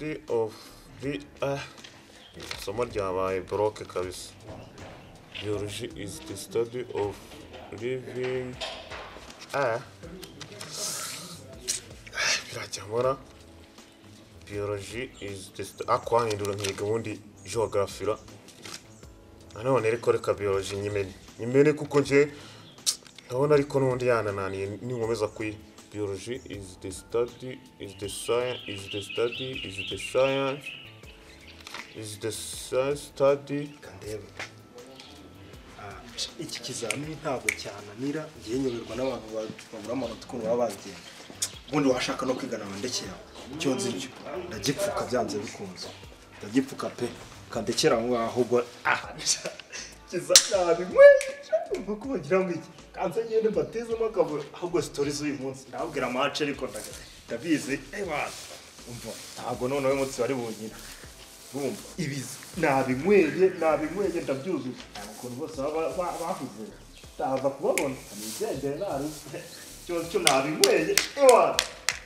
study of the isomo ryabaye broke kabisa. Biology is the study of living biracyamora. Biology is the akwahindura nkiga ubundi geography ra none ariko reka biology nyimene kuko nje ndabona ariko nundi yanananiye ninkomeza kwi. Biology is the study is the science study kandeba iki kizamini ntabwo cyananira ngiye nyoberwa n'abantu babura amanota ukuntu baba bagenda ubundi washaka no kwigana bandekera cyo nzi ndagipfuka byanze bikunze ndagipfuka pe kandekera ngo ahubwo kizanabi mwe ngo bagira ngo iki kanze ngende batezemo akabura ahubwo stories uyu munsi ndabwira match ariko ndabizi bana umva ntabwo noneho umunsi wari bunyina bumva ibizi nabinyweye ndabyuzuye ukuntu bose bahuze ndaza kubabona nizendere nari cyo nabinyweye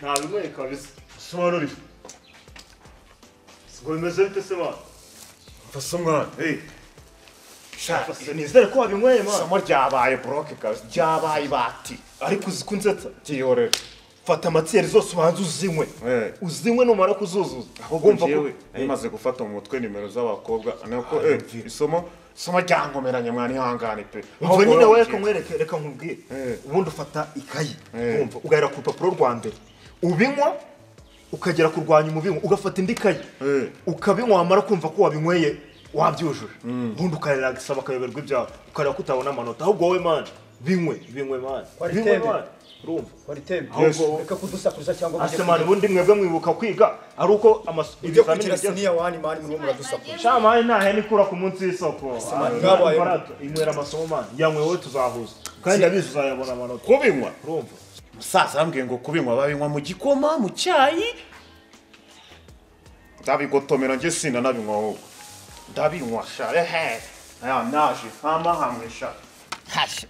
nabinyweye kabisa sobanura ngo bimeze bite se mwana mfasha mwana shaka nizere ko wabinyweye mwana somo ryabaye broke kabisa ryabaye bati ariko uzikunzetsa tiyore fata amatseri zose ubanza uzinywe numara kuzuzuza ahubwo njewe imaze gufata mu mutwe nimero z'abakobwa nako isomo ryankomeranye mwana ihangane pe umva nyine wewe ko mwereke reka nkubwiye ubundi ufata ikayi umva ugahera ku rupapuro rwa mbere ubinywa ukagera kurwanya umubinwa ugafata indi kayi ukabinywa wamara kumva ko wabinyweye wabyujuje ubundi ukarelaxa bakayoberwa ibyawe ukareba ko utabona amanota ahubwo wowe man binywe man urumva reka kudusakuriza cyangwa asemana ubundi mwebwe mwibuka kwiga ari uko ibyo kugira siniya wani mani muri muradusakuriza shamani ntahe nikura ku munsi w'isoko inywera amasomo man yanywe wowe tuzahuza kandi ndabizi uzayabona amanota kubinywa urumva musaza ambwiye ngo kubinywa babinywa mu gikoma mu cyayi ndabigotomera nje sina nabinywa wowe ndabinywa sha aya naje hamwe sha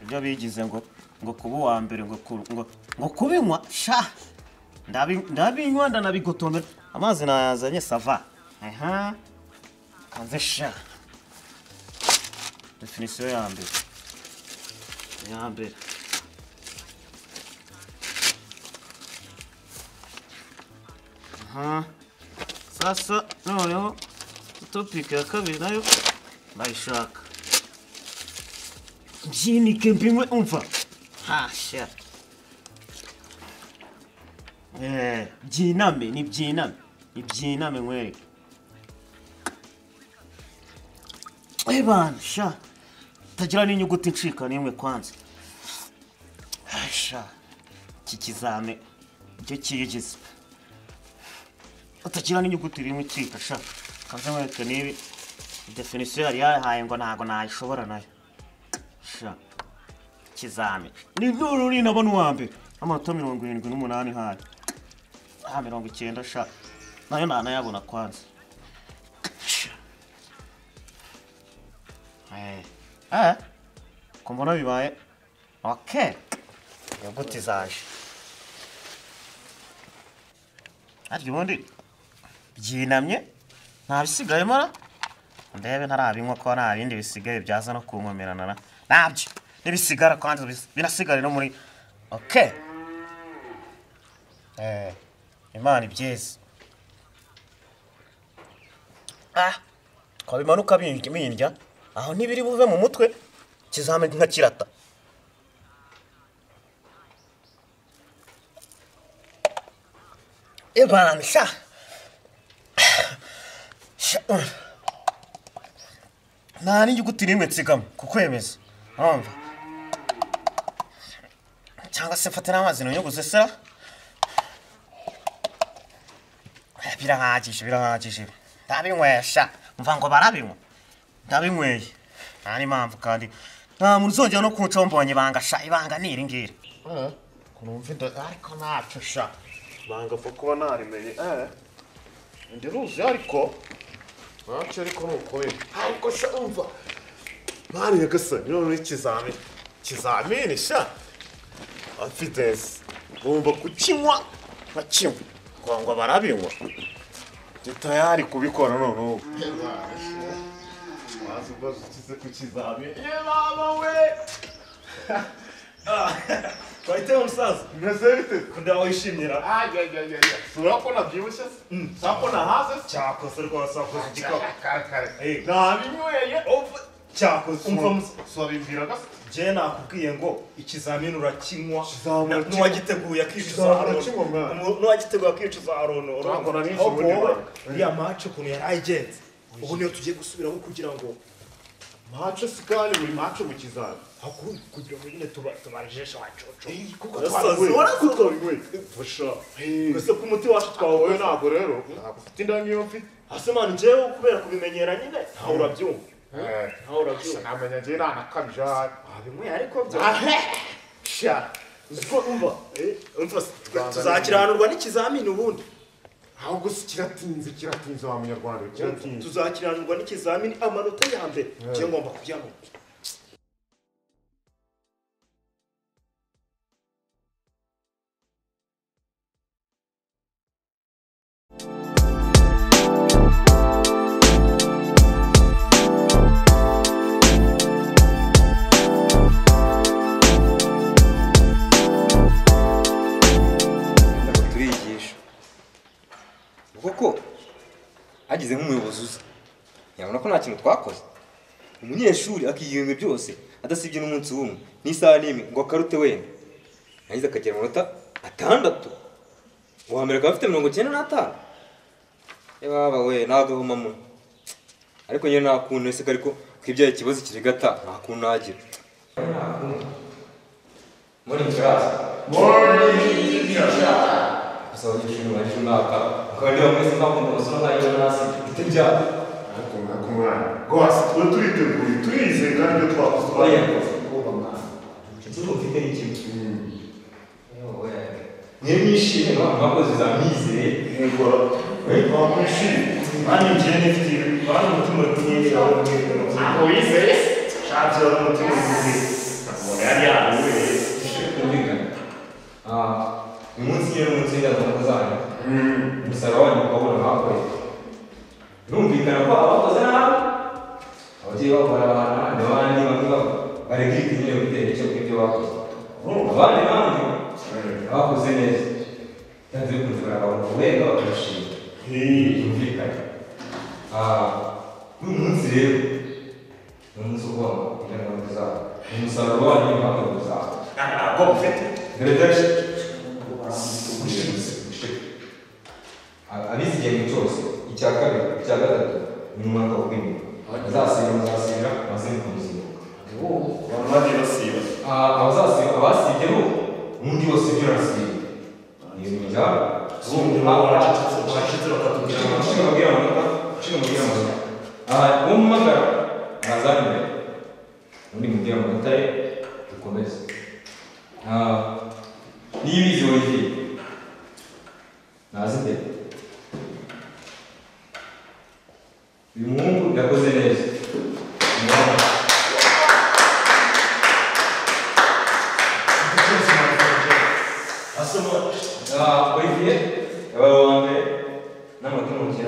ibyo bigize ngo kuba uwa mbere ngo kubinywa sha ndabinywa ndanabigotomera amazi nayazanye sava kanze sha definisiyo ya mbere sasa noneho topic ya kabiri nayo ndayishaka byinike mbimwe umva hasha byiname mwereke bana sha tagira n'inyuguti ncika nimwe kwanza hasha kikizame cyo kiyigize utagira n'inyuguti rimwe ncika sha kanze mwereke nibi definition yari yahaye ngo ntago nayishobora nayo sha kizame ni nururi nabona uwambere amanota 78 hari 90 sha nayo nayabona kwanza kumbona bibaye okay yoguti zaje ariko ubundi byinamye nta bisigaye mara ndebe ntarabinywa ko nta bindi bisigaye byaza no kunkomerana nabyo nibisigara kwanza binasigare no muri okay imana ibyeze kwa bimanuka bindya aho nibiri buve mu mutwe kizame nka kirata bana sha nta n'inyuguti rimwe nsigamo kukwemeza urumva cyangwa se mfata n'amazi nonyuguze sera birahagije ndabinywesha mva ngo barabinywa ndabinyweye nta n'impamvu kandi nta muntu uzongera no kuncombonye ibanga ni iri ngiri kunumva ariko ntacyo sha banga pfa kuba narimenye ndiruzi ariko ntacyo ariko nuko ariko sha umva mani nyagasani none ikizamini sha afitesi ugomba kukinywa nkakinywa ngo barabinywa Ndi tayari kubikora noneho. Wazi ubazo ukize ku kizami. Baba we. Twahite umusaza. Meze bite? Kunda wishimira. Surako nabyibushye se? Sako nahaze se? Cyakoze rwose wakoze igikapu. Kare. Nabinyweye. Cyakoze umva Sobimbira gase. je nakubwiye ngo ikizamini urakinywa Ikizamini n'uwagiteguye akicuza Arono n'uwagiteguye akicuza Arono Urakora n'iki ubundi bwana? iriya match ukuntu yari ayigenze ubu niyo tugiye gusubiramo kugira ngo Macho sikali buri macho mu kizami. kugira ngo nyine tubarejeshe wacoco Kuko twabigwe. Fasha. ese ku muti wacu Wowe ntabwo rero ufite inda niyo mfite. ase man jewe kubera kubimenyera nyine ntawe urabyumva ntawe urabyumva Namenya nje nakabije. bimwe ariko byo sha uziko umva tuzakiranurwa n'ikizamini ubundi Ahubwo kiratinze wa munyarwanda kiratinze. tuzakiranurwa n'ikizamini amanota ya mbere je ngomba kujyamo Koko hagize nk'umuyobozi uza yabona ko nta kintu twakoze umunyeshuri akiyunga byose adasibye n'umunsi w'umwe n'isaha n'imwe ngo akarute wenda yagize akagira amanota 6 uwa mbere akaba afite 95 baba we nagahuma mu ariko nyine nta kuntu ese ariko kwibyaye ikibazo kirigata nta kuntu nagira morning class so you know I naka kandi ameze nk'abantu basoma iyo nasi itebya Kumwana. Gose turiteguye turize kandi byo twakoze. Tuzo mfite ikintu. Nyemishire mwakoze za mize Ngora. Mwishime. mani je nifite bana umutima kunyera aho wize shabyo umutima kunyera yari yawe umunsi rero umunsi ndazana umusaruro wanyu ukabona bakoze rumvikana ko abakoze nabi ababyeyi babo barabana n'abandi bamwe baregirika nyine bitewe n'icyo bw'ibyo bakoze abandi bandi bakoze neza yanze kumvira abantu wenda bakashima rumvikana uyu munsi rero ni umunsi ubona ingaruka zabo umusaruro wanyu impamvu zabo ntabwo ufite Gradation. Abizi igihe cyose icya kabiri icya gatatu ni umwaka w'ibintu azasira amazina kumuzinduka abandi basiba abasibye bo undi bose ibyo arasiba iyo bijyana ubundi bacitse bakatubwira uwo mumagara arazana imbere undi mubwira amanota ye dukomeze niyibizi Olivier nazi imbere uyu muhungu yakoze neza Olivier yabaye uwa mbere n'amanota 95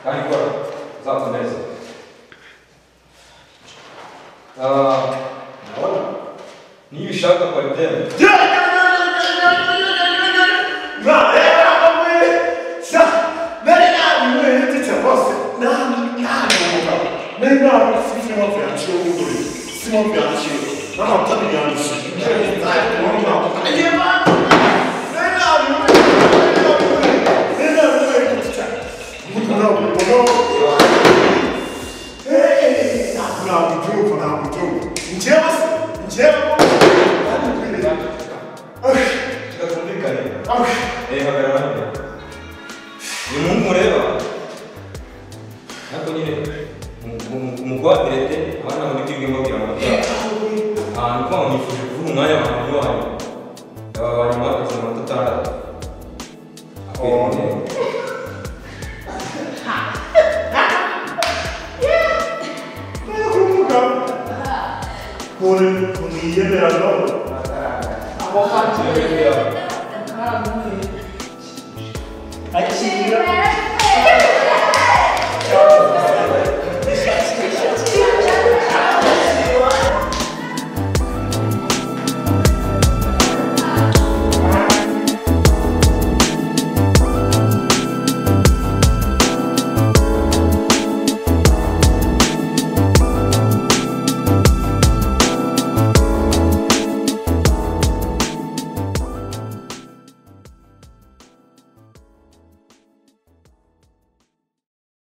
kandi kora uzakomeza niba ushaka kwatera akira